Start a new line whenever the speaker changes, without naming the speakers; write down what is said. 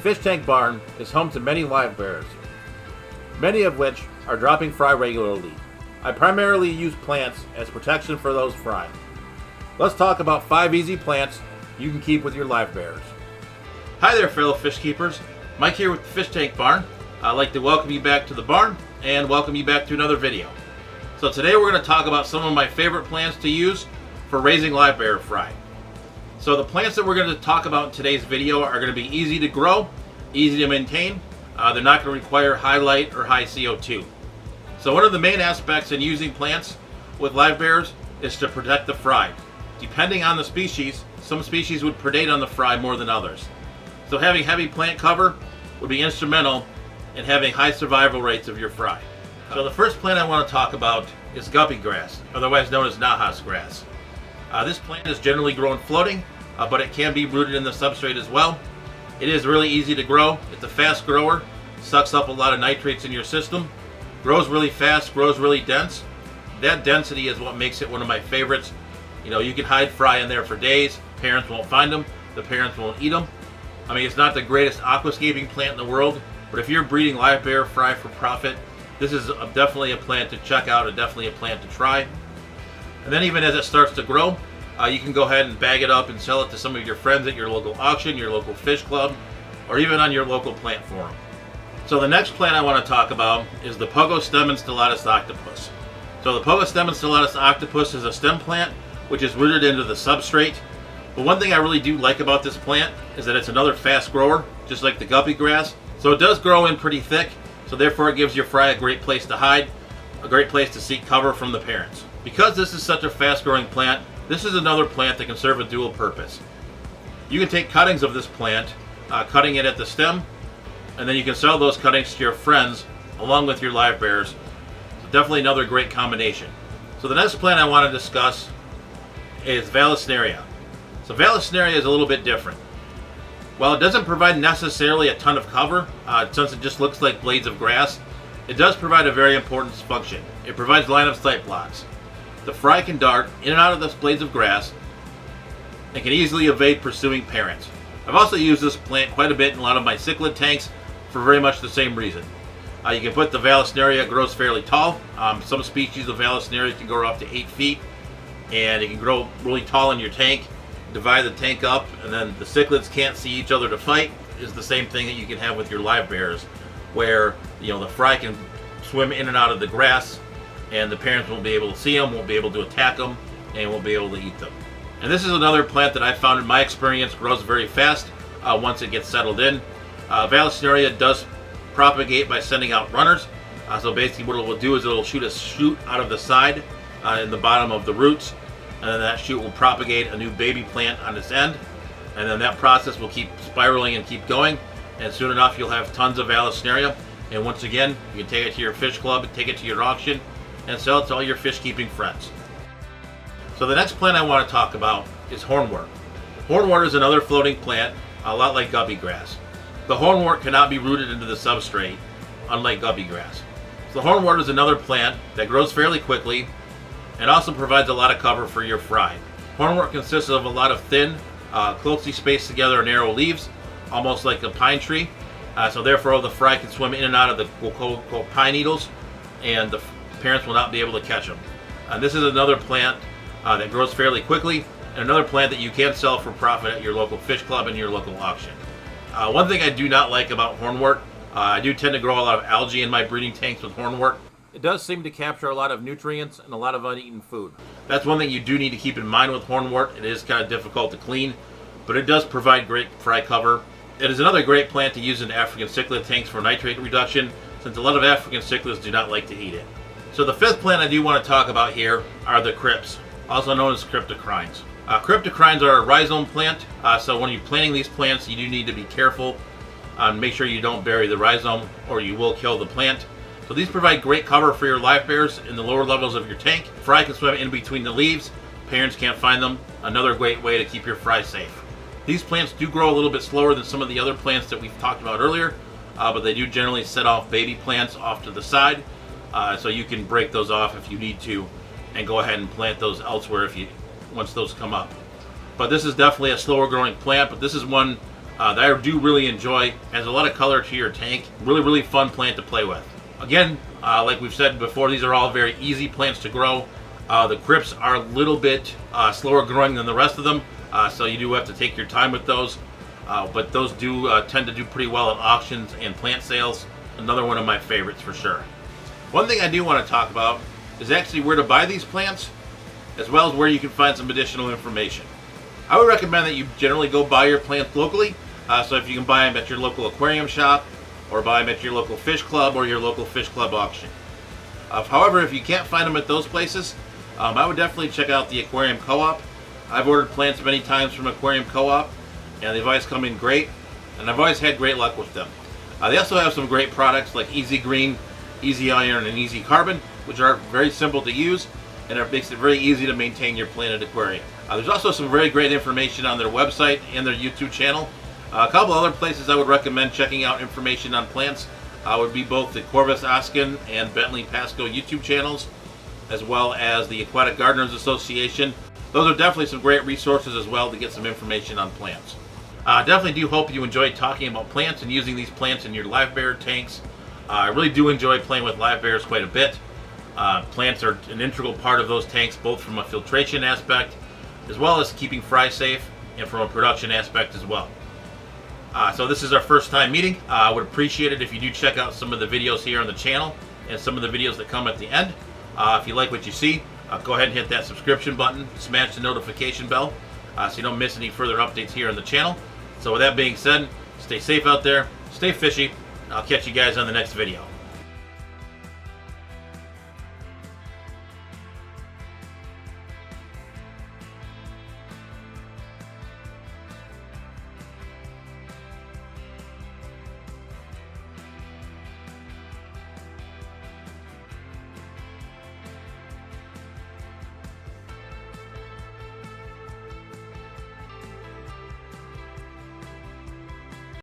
fish tank barn is home to many live bearers, many of which are dropping fry regularly. I primarily use plants as protection for those fry. Let's talk about 5 easy plants you can keep with your live bearers. Hi there, fellow fish keepers. Mike here with the Fish Tank Barn. I'd like to welcome you back to the barn and welcome you back to another video. So today we're going to talk about some of my favorite plants to use for raising live bearer fry. So the plants that we're going to talk about in today's video are going to be easy to grow, easy to maintain. They're not going to require high light or high CO2. So one of the main aspects in using plants with live bearers is to protect the fry. Depending on the species, some species would predate on the fry more than others. So having heavy plant cover would be instrumental in having high survival rates of your fry. So the first plant I want to talk about is Guppy Grass, otherwise known as Najas grass. This plant is generally grown floating, but it can be rooted in the substrate as well. It is really easy to grow. It's a fast grower, sucks up a lot of nitrates in your system, grows really fast, grows really dense. That density is what makes it one of my favorites. You know, you can hide fry in there for days. Parents won't find them. The parents won't eat them. I mean, it's not the greatest aquascaping plant in the world, but if you're breeding live bearer fry for profit, this is definitely a plant to check out and definitely a plant to try. And then even as it starts to grow, you can go ahead and bag it up and sell it to some of your friends at your local auction, your local fish club, or even on your local plant forum. So the next plant I want to talk about is the Pogo Stomach octopus. So the Pogo Stomach octopus is a stem plant which is rooted into the substrate. But one thing I really do like about this plant is that it's another fast grower, just like the Guppy Grass. So it does grow in pretty thick, so therefore it gives your fry a great place to hide, a great place to seek cover from the parents. Because this is such a fast growing plant, this is another plant that can serve a dual purpose. You can take cuttings of this plant, cutting it at the stem, and then you can sell those cuttings to your friends along with your live bearers. So definitely another great combination. So the next plant I want to discuss is Vallisneria. So Vallisneria is a little bit different. While it doesn't provide necessarily a ton of cover, since it just looks like blades of grass, it does provide a very important function. It provides line of sight blocks. The fry can dart in and out of the blades of grass and can easily evade pursuing parents. I've also used this plant quite a bit in a lot of my cichlid tanks for very much the same reason. You can put the Vallisneria, it grows fairly tall. Some species of Vallisneria can grow up to 8 feet, and it can grow really tall in your tank. Divide the tank up, and then the cichlids can't see each other to fight. Is the same thing that you can have with your live bearers, where the fry can swim in and out of the grass, and the parents won't be able to see them, won't be able to attack them, and won't be able to eat them. And this is another plant that I found in my experience grows very fast once it gets settled in. Vallisneria does propagate by sending out runners. So basically what it will do is it will shoot a shoot out of the side in the bottom of the roots, and then that shoot will propagate a new baby plant on its end, and then that process will keep spiraling and keep going, and soon enough you'll have tons of Vallisneria. And once again, you can take it to your fish club, take it to your auction, and sell it to all your fish keeping friends. So the next plant I want to talk about is Hornwort. Hornwort is another floating plant, a lot like Guppy Grass. The Hornwort cannot be rooted into the substrate, unlike Guppy Grass. So the Hornwort is another plant that grows fairly quickly and also provides a lot of cover for your fry. Hornwort consists of a lot of thin, closely spaced together narrow leaves, almost like a pine tree. So therefore the fry can swim in and out of the quote pine needles, and the parents will not be able to catch them. This is another plant that grows fairly quickly, and another plant that you can sell for profit at your local fish club and your local auction. One thing I do not like about Hornwort, I do tend to grow a lot of algae in my breeding tanks with Hornwort. It does seem to capture a lot of nutrients and a lot of uneaten food. That's one thing you do need to keep in mind with Hornwort. It is kind of difficult to clean, but it does provide great fry cover. It is another great plant to use in African cichlid tanks for nitrate reduction, since a lot of African cichlids do not like to eat it. So the fifth plant I do want to talk about here are the crypts, also known as cryptocrines. Cryptocrines are a rhizome plant, so when you're planting these plants, you do need to be careful and make sure you don't bury the rhizome or you will kill the plant. So these provide great cover for your live bearers in the lower levels of your tank. Fry can swim in between the leaves. Parents can't find them. Another great way to keep your fry safe. These plants do grow a little bit slower than some of the other plants that we've talked about earlier, but they do generally set off baby plants off to the side, so you can break those off if you need to and go ahead and plant those elsewhere once those come up. But this is definitely a slower growing plant, but this is one that I do really enjoy. Adds a lot of color to your tank. Really fun plant to play with. Again, like we've said before, these are all very easy plants to grow. The crypts are a little bit slower growing than the rest of them, so you do have to take your time with those. But those do tend to do pretty well at auctions and plant sales. Another one of my favorites for sure. One thing I do want to talk about is actually where to buy these plants, as well as where you can find some additional information. I would recommend that you generally go buy your plants locally. So if you can buy them at your local aquarium shop, or buy them at your local fish club or your local fish club auction. However, if you can't find them at those places, I would definitely check out the aquarium co-op. I've ordered plants many times from aquarium co-op, and they've always come in great, and I've always had great luck with them. They also have some great products like Easy Green, Easy Iron, and Easy Carbon, which are very simple to use, and it makes it very easy to maintain your planted aquarium. There's also some very great information on their website and their YouTube channel. A couple other places I would recommend checking out information on plants would be both the Corvus Askin and Bentley Pasco YouTube channels, as well as the Aquatic Gardeners Association. Those are definitely some great resources as well to get some information on plants. Definitely do hope you enjoyed talking about plants and using these plants in your Livebearer tanks. I really do enjoy playing with Livebearers quite a bit. Plants are an integral part of those tanks, both from a filtration aspect, as well as keeping fry safe, and from a production aspect as well. So this is our first time meeting. I would appreciate it if you do check out some of the videos here on the channel and some of the videos that come at the end. If you like what you see, go ahead and hit that subscription button, smash the notification bell, so you don't miss any further updates here on the channel. So with that being said, stay safe out there, stay fishy. I'll catch you guys on the next video.